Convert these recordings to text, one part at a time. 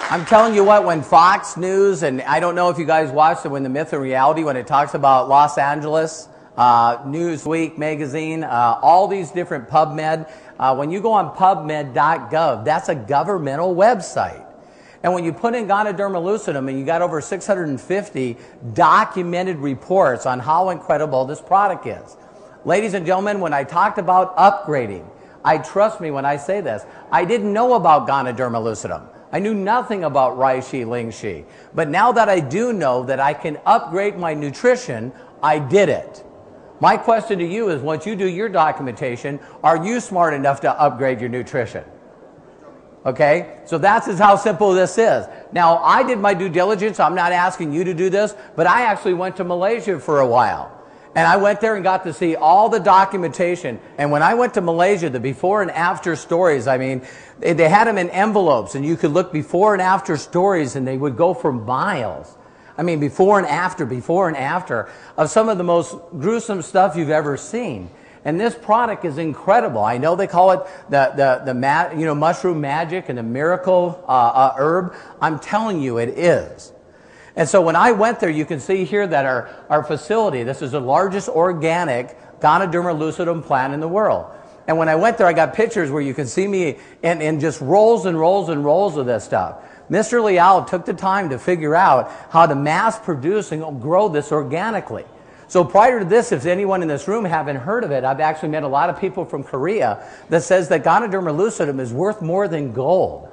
I'm telling you what, when Fox News, and I don't know if you guys watched it, when The Myth and Reality, when it talks about Los Angeles, Newsweek magazine, all these different PubMed, when you go on PubMed.gov, that's a governmental website. And when you put in Ganoderma lucidum, and you got over 650 documented reports on how incredible this product is. Ladies and gentlemen, when I talked about upgrading, trust me when I say this, I didn't know about Ganoderma lucidum. I knew nothing about Reishi Lingshi. But now that I do know that I can upgrade my nutrition, I did it. My question to you is, once you do your documentation, are you smart enough to upgrade your nutrition? Okay? So that's just how simple this is. Now, I did my due diligence. I'm not asking you to do this, but I actually went to Malaysia for a while. And I went there and got to see all the documentation. And when I went to Malaysia, the before and after stories, I mean, they had them in envelopes, and you could look before and after stories, and they would go for miles. I mean, before and after of some of the most gruesome stuff you've ever seen. And this product is incredible. I know they call it the mushroom magic and the miracle herb. I'm telling you, it is. And so when I went there, you can see here that our facility, this is the largest organic Ganoderma lucidum plant in the world. And when I went there, I got pictures where you can see me in just rolls and rolls and rolls of this stuff. Mr. Liao took the time to figure out how to mass produce and grow this organically. So prior to this, if anyone in this room haven't heard of it, I've actually met a lot of people from Korea that says that Ganoderma lucidum is worth more than gold.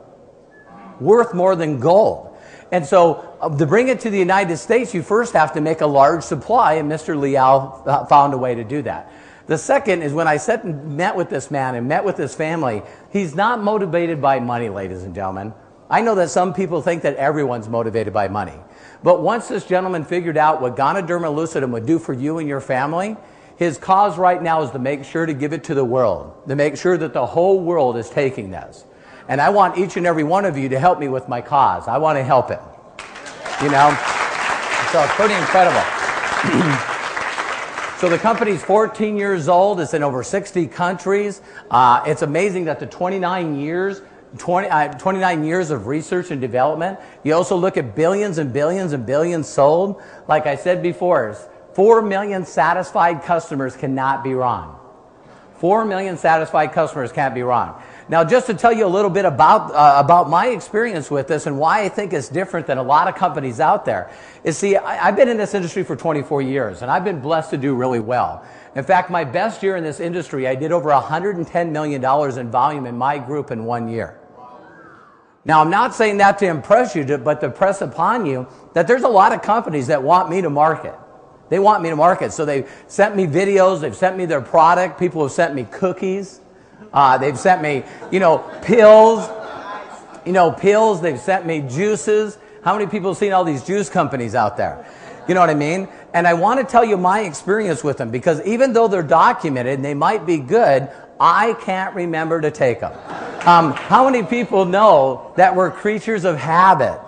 Worth more than gold. And so to bring it to the United States, you first have to make a large supply, and Mr. Liao found a way to do that. The second is when I sat and met with this man and met with his family, he's not motivated by money, ladies and gentlemen. I know that some people think that everyone's motivated by money. But once this gentleman figured out what Ganoderma lucidum would do for you and your family, his cause right now is to make sure to give it to the world, to make sure that the whole world is taking this. And I want each and every one of you to help me with my cause. I want to help him. You know? So it's pretty incredible. So the company's 14 years old. It's in over 60 countries. It's amazing that the 29 years of research and development. You also look at billions and billions and billions sold. Like I said before, 4 million satisfied customers cannot be wrong. 4 million satisfied customers can't be wrong. Now, just to tell you a little bit about my experience with this and why I think it's different than a lot of companies out there, is see, I've been in this industry for 24 years, and I've been blessed to do really well. In fact, my best year in this industry, I did over $110 million in volume in my group in 1 year. Now, I'm not saying that to impress you, but to press upon you that there's a lot of companies that want me to market. They want me to market. So they've sent me videos. They've sent me their product. People have sent me cookies. They've sent me, pills. Pills. They've sent me juices. How many people have seen all these juice companies out there? You know what I mean? And I want to tell you my experience with them, because even though they're documented and they might be good, I can't remember to take them. How many people know that we're creatures of habit?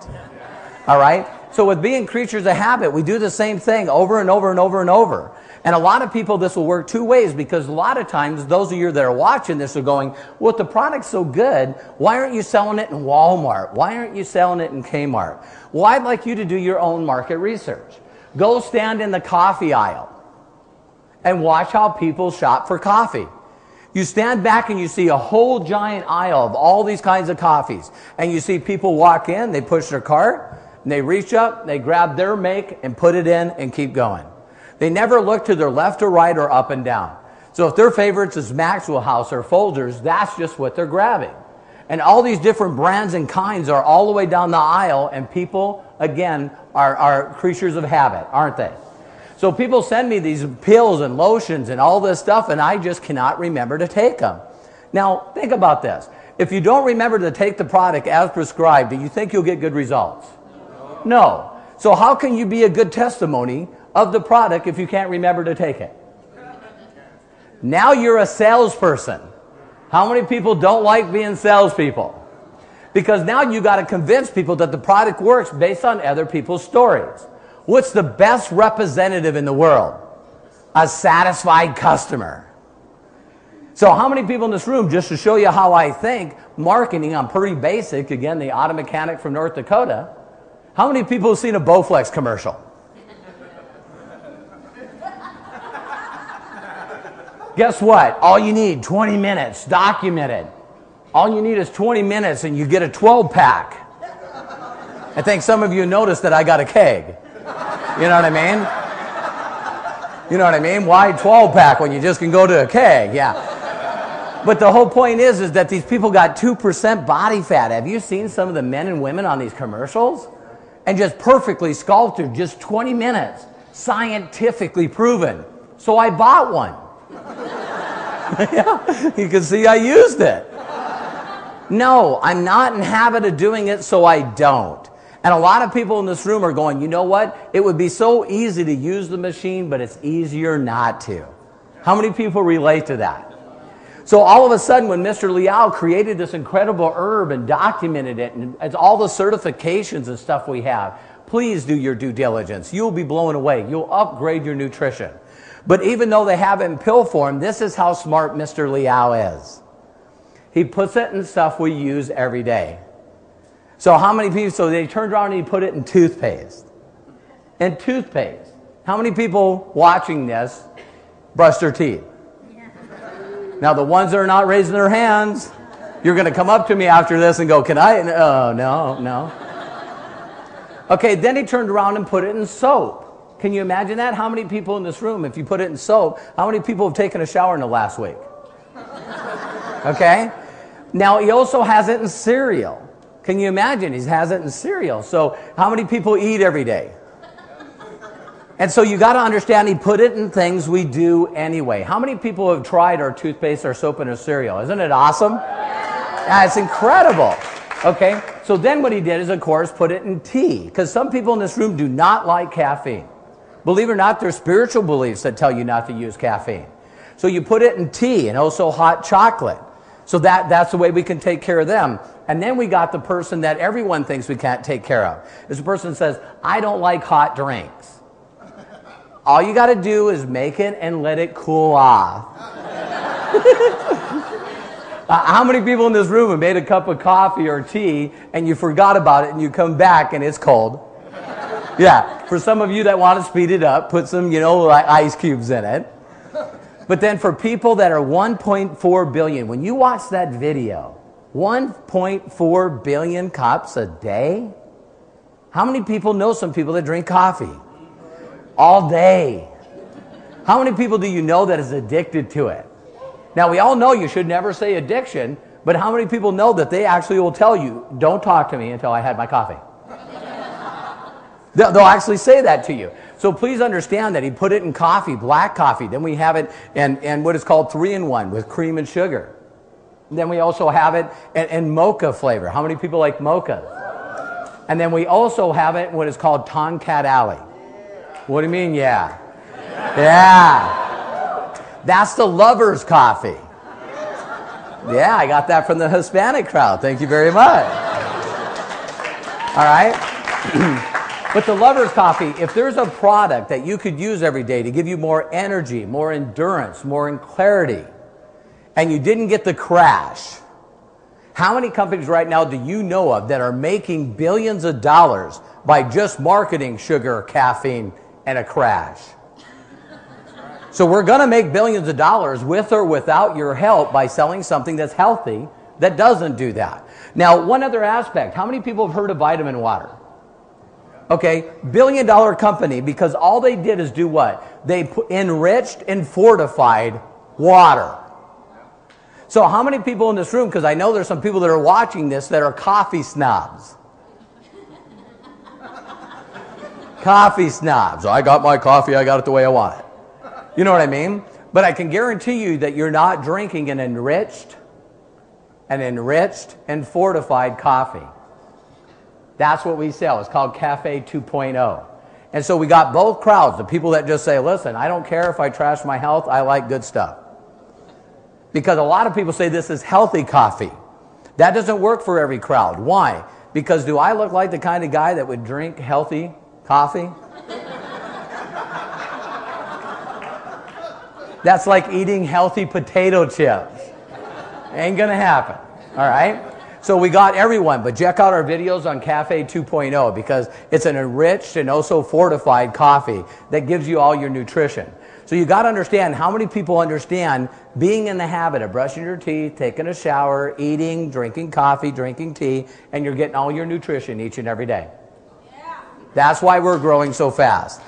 All right? So with being creatures of habit, we do the same thing over and over and over and over. And a lot of people, this will work two ways, because a lot of times those of you that are watching this are going, well, if the product's so good, why aren't you selling it in Walmart? Why aren't you selling it in Kmart? Well, I'd like you to do your own market research. Go stand in the coffee aisle and watch how people shop for coffee. You stand back and you see a whole giant aisle of all these kinds of coffees. And you see people walk in, they push their cart, and they reach up, they grab their make and put it in and keep going. They never look to their left or right or up and down. So if their favorites is Maxwell House or Folgers, that's just what they're grabbing. And all these different brands and kinds are all the way down the aisle, and people, again, are creatures of habit, aren't they? So people send me these pills and lotions and all this stuff, and I just cannot remember to take them. Now, think about this. If you don't remember to take the product as prescribed, do you think you'll get good results? No. So how can you be a good testimony of the product if you can't remember to take it? Now you're a salesperson. How many people don't like being salespeople? Because now you got to convince people that the product works based on other people's stories. What's the best representative in the world? A satisfied customer. So how many people in this room, just to show you how I think, marketing, I'm pretty basic, again, the auto mechanic from North Dakota, how many people have seen a Bowflex commercial? Guess what? All you need, 20 minutes, documented. All you need is 20 minutes and you get a 12-pack. I think some of you noticed that I got a keg. You know what I mean? You know what I mean? Why 12-pack when you just can go to a keg? Yeah. But the whole point is that these people got 2% body fat. Have you seen some of the men and women on these commercials? And just perfectly sculpted, just 20 minutes, scientifically proven. So I bought one. Yeah, you can see I used it. No, I'm not in habit of doing it, so I don't. And a lot of people in this room are going, you know what? It would be so easy to use the machine, but it's easier not to. How many people relate to that? So all of a sudden, when Mr. Liao created this incredible herb and documented it, and it's all the certifications and stuff we have, please do your due diligence. You'll be blown away. You'll upgrade your nutrition. But even though they have it in pill form, this is how smart Mr. Liao is. He puts it in stuff we use every day. So how many people, so they turned around and he put it in toothpaste. In toothpaste. How many people watching this brush their teeth? Now, the ones that are not raising their hands, you're going to come up to me after this and go, can I? Oh, no. Okay, then he turned around and put it in soap. Can you imagine that? How many people in this room, if you put it in soap, how many people have taken a shower in the last week? Okay? Now, he also has it in cereal. Can you imagine? He has it in cereal. So, how many people eat every day? And so you got to understand he put it in things we do anyway. How many people have tried our toothpaste, our soap, and our cereal? Isn't it awesome? Yeah, it's incredible. Okay, so then what he did is, of course, put it in tea. Because some people in this room do not like caffeine. Believe it or not, there's spiritual beliefs that tell you not to use caffeine. So you put it in tea and also hot chocolate. So that's the way we can take care of them. And then we got the person that everyone thinks we can't take care of. This person says, I don't like hot drinks. All you got to do is make it and let it cool off. How many people in this room have made a cup of coffee or tea and you forgot about it and you come back and it's cold? Yeah, for some of you that want to speed it up, put some, like ice cubes in it. But then for people that are 1.4 billion, when you watch that video, 1.4 billion cups a day? How many people know some people that drink coffee? All day. How many people do you know that is addicted to it? Now, we all know you should never say addiction, but how many people know that they actually will tell you, don't talk to me until I had my coffee? They'll actually say that to you. So please understand that he put it in coffee, black coffee. Then we have it in what is called 3-in-1 with cream and sugar. And then we also have it in mocha flavor. How many people like mocha? And then we also have it in what is called Tonkat Alley. What do you mean, yeah? Yeah. That's the lover's coffee. Yeah, I got that from the Hispanic crowd. Thank you very much. All right? But the lover's coffee, if there's a product that you could use every day to give you more energy, more endurance, more clarity, and you didn't get the crash, how many companies right now do you know of that are making billions of dollars by just marketing sugar, caffeine, and a crash? So we're going to make billions of dollars with or without your help by selling something that's healthy that doesn't do that. Now, one other aspect. How many people have heard of vitamin water? Okay, billion-dollar company because all they did is do what? They enriched and fortified water. So how many people in this room, because I know there's some people that are watching this that are coffee snobs. Coffee snobs. I got my coffee, I got it the way I want it. You know what I mean? But I can guarantee you that you're not drinking an enriched and fortified coffee. That's what we sell. It's called Cafe 2.0. And so we got both crowds. The people that just say, listen, I don't care if I trash my health, I like good stuff. Because a lot of people say this is healthy coffee. That doesn't work for every crowd. Why? Because do I look like the kind of guy that would drink healthy coffee? That's like eating healthy potato chips. Ain't gonna happen, all right? So we got everyone, but check out our videos on Cafe 2.0 because it's an enriched and also fortified coffee that gives you all your nutrition. So you got to understand how many people understand being in the habit of brushing your teeth, taking a shower, eating, drinking coffee, drinking tea, and you're getting all your nutrition each and every day. That's why we're growing so fast.